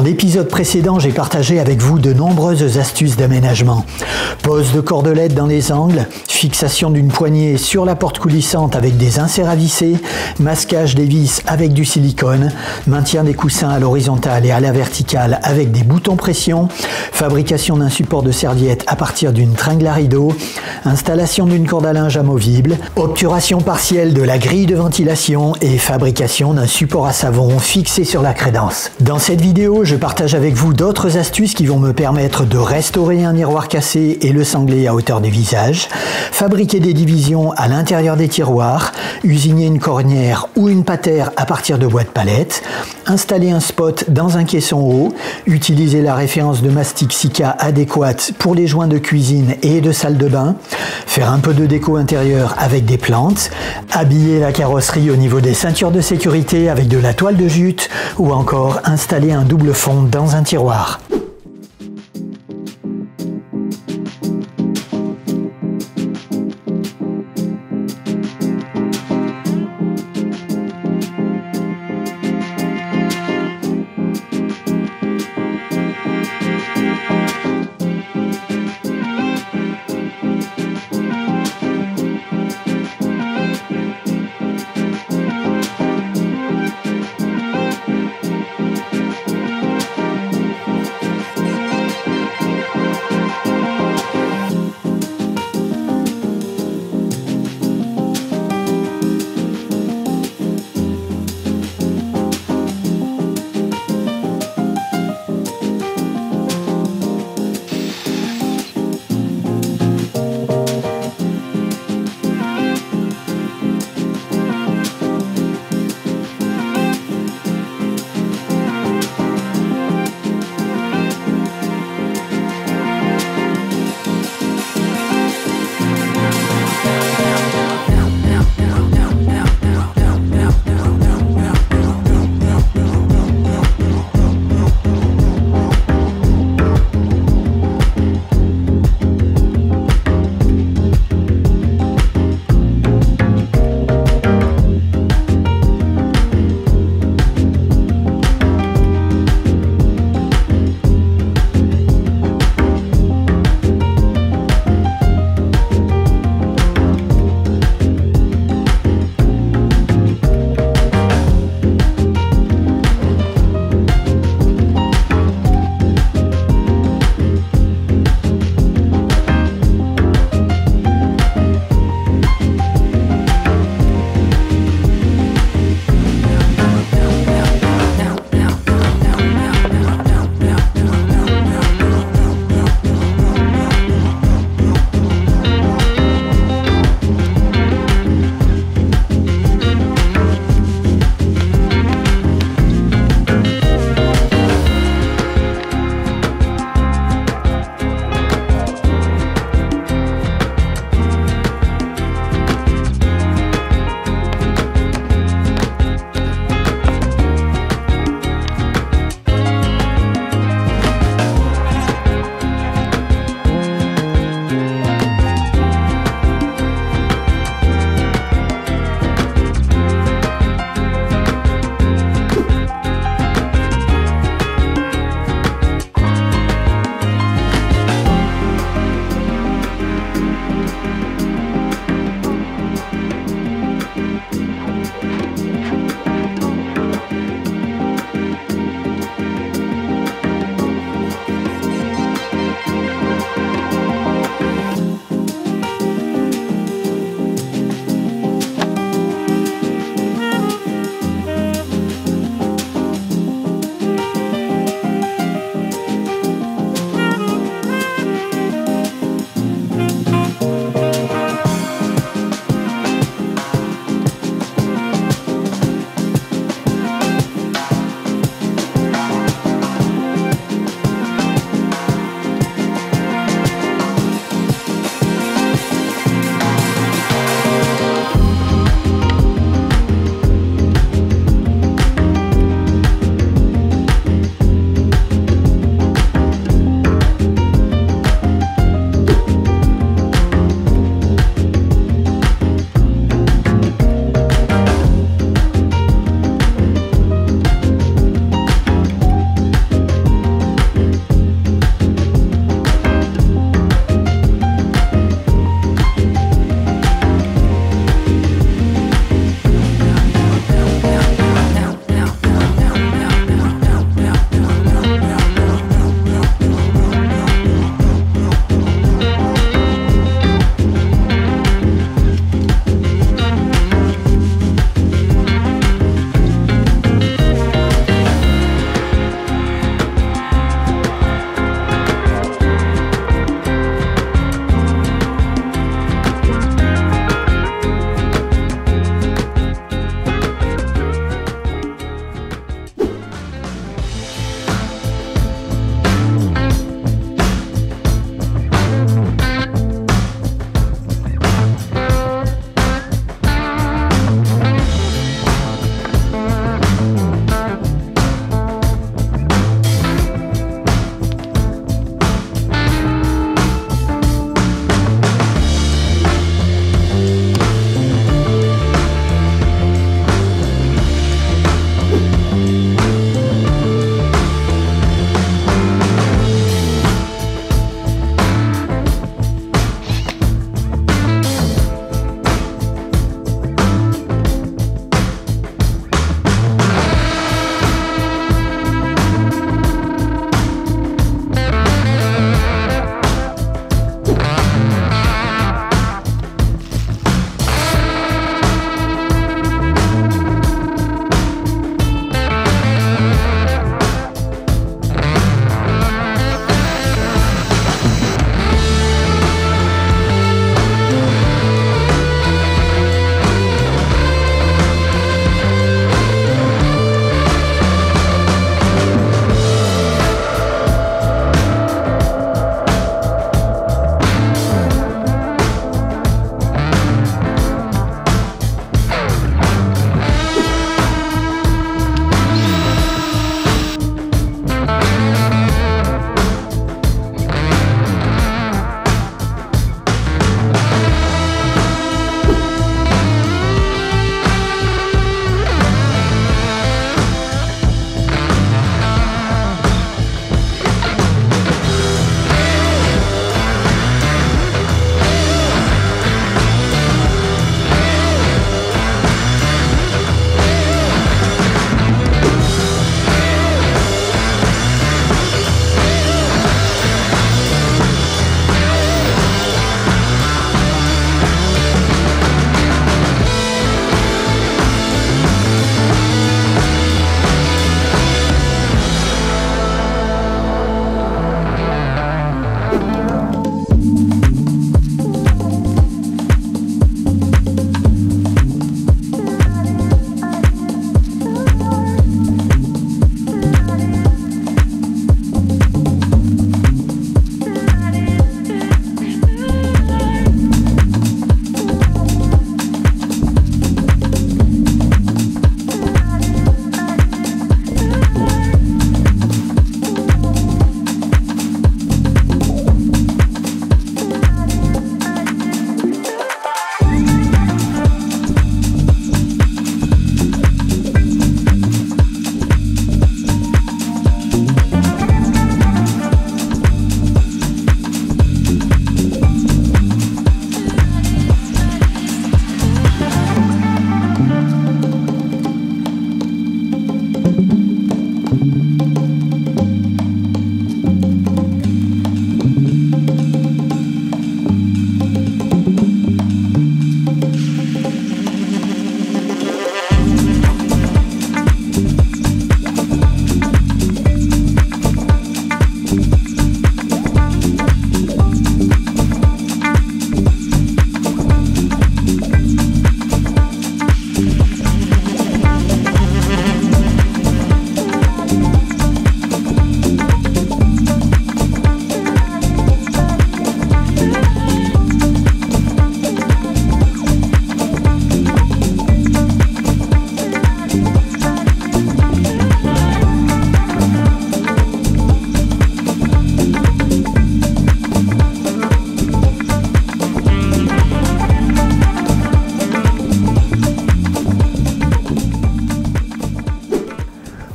Dans l'épisode précédent, j'ai partagé avec vous de nombreuses astuces d'aménagement. Pose de cordelettes dans les angles, fixation d'une poignée sur la porte coulissante avec des inserts à visser, masquage des vis avec du silicone, maintien des coussins à l'horizontale et à la verticale avec des boutons pression, fabrication d'un support de serviette à partir d'une tringle à rideau, installation d'une corde à linge amovible, obturation partielle de la grille de ventilation et fabrication d'un support à savon fixé sur la crédence. Dans cette vidéo, je partage avec vous d'autres astuces qui vont me permettre de restaurer un miroir cassé et le sangler à hauteur du visage, fabriquer des divisions à l'intérieur des tiroirs, usiner une cornière ou une patère à partir de bois de palette, installer un spot dans un caisson haut, utiliser la référence de mastic Sika adéquate pour les joints de cuisine et de salle de bain, faire un peu de déco intérieure avec des plantes, habiller la carrosserie au niveau des ceintures de sécurité avec de la toile de jute ou encore installer un double fond dans un tiroir.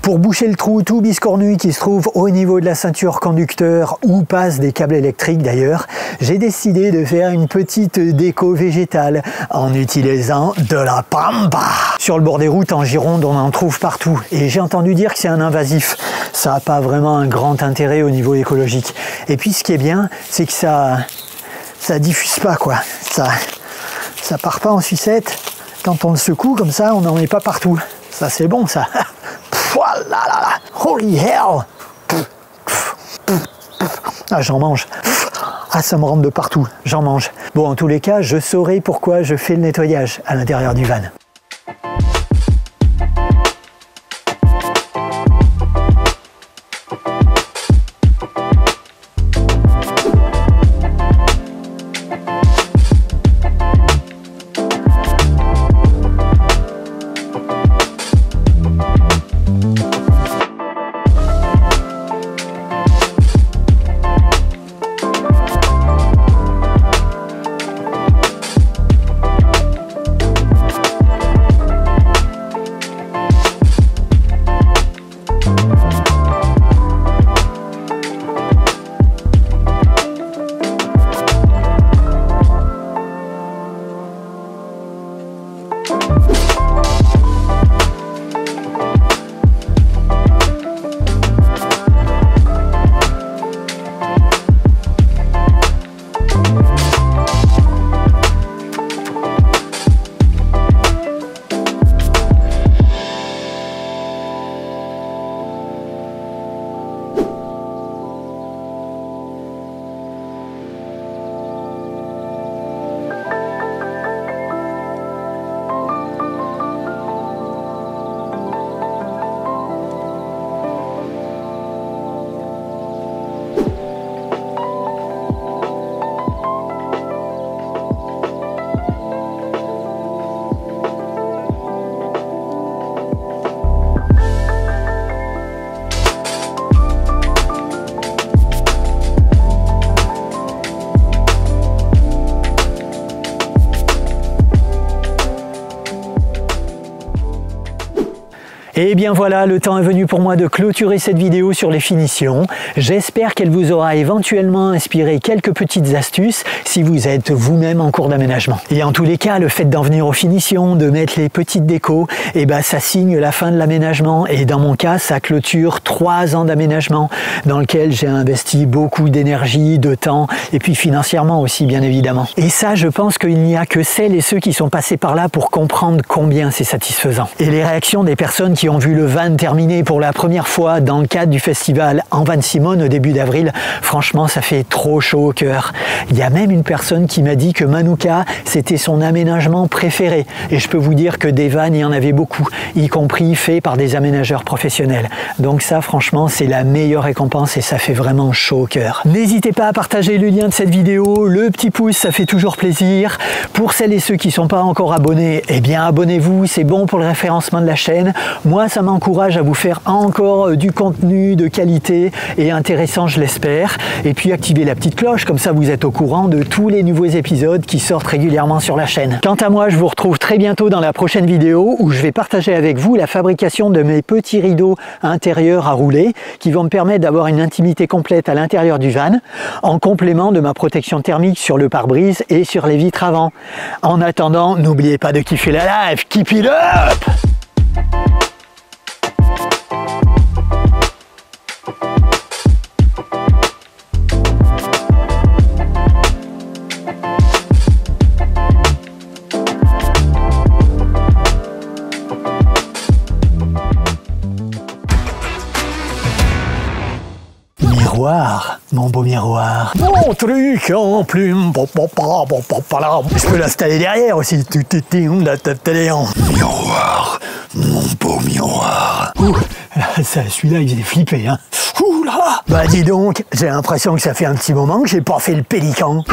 Pour boucher le trou tout biscornu qui se trouve au niveau de la ceinture conducteur où passent des câbles électriques d'ailleurs, j'ai décidé de faire une petite déco végétale en utilisant de la pampa. Sur le bord des routes en Gironde, on en trouve partout et j'ai entendu dire que c'est un invasif. Ça n'a pas vraiment un grand intérêt au niveau écologique. Et puis ce qui est bien, c'est que ça diffuse pas quoi. Ça part pas en sucette. Quand on le secoue comme ça, on n'en met pas partout. Ça c'est bon ça. Holy hell! Ah, j'en mange. Ah, ça me rentre de partout. J'en mange. Bon, en tous les cas, je saurai pourquoi je fais le nettoyage à l'intérieur du van. Et bien voilà, le temps est venu pour moi de clôturer cette vidéo sur les finitions. J'espère qu'elle vous aura éventuellement inspiré quelques petites astuces si vous êtes vous-même en cours d'aménagement. Et en tous les cas, le fait d'en venir aux finitions, de mettre les petites décos, et ben ça signe la fin de l'aménagement. Et dans mon cas, ça clôture 3 ans d'aménagement dans lequel j'ai investi beaucoup d'énergie, de temps et puis financièrement aussi bien évidemment. Et ça, je pense qu'il n'y a que celles et ceux qui sont passés par là pour comprendre combien c'est satisfaisant. Et les réactions des personnes qui ont vu le van terminé pour la première fois dans le cadre du festival en Van Simone au début d'avril, franchement ça fait trop chaud au cœur. Il y a même une personne qui m'a dit que Manouka c'était son aménagement préféré et je peux vous dire que des vannes il y en avait beaucoup, y compris faits par des aménageurs professionnels. Donc ça franchement c'est la meilleure récompense et ça fait vraiment chaud au cœur. N'hésitez pas à partager le lien de cette vidéo, le petit pouce ça fait toujours plaisir. Pour celles et ceux qui ne sont pas encore abonnés, eh bien abonnez-vous, c'est bon pour le référencement de la chaîne. Moi, ça m'encourage à vous faire encore du contenu de qualité et intéressant, je l'espère. Et puis, activez la petite cloche, comme ça, vous êtes au courant de tous les nouveaux épisodes qui sortent régulièrement sur la chaîne. Quant à moi, je vous retrouve très bientôt dans la prochaine vidéo où je vais partager avec vous la fabrication de mes petits rideaux intérieurs à rouler qui vont me permettre d'avoir une intimité complète à l'intérieur du van, en complément de ma protection thermique sur le pare-brise et sur les vitres avant. En attendant, n'oubliez pas de kiffer la life, keep it up! Miroir, mon beau miroir. Mon truc en plume. Je peux l'installer derrière aussi. Miroir, mon beau miroir. Celui-là, il faisait flipper, hein. Ouh là. Bah dis donc, j'ai l'impression que ça fait un petit moment que j'ai pas fait le pélican.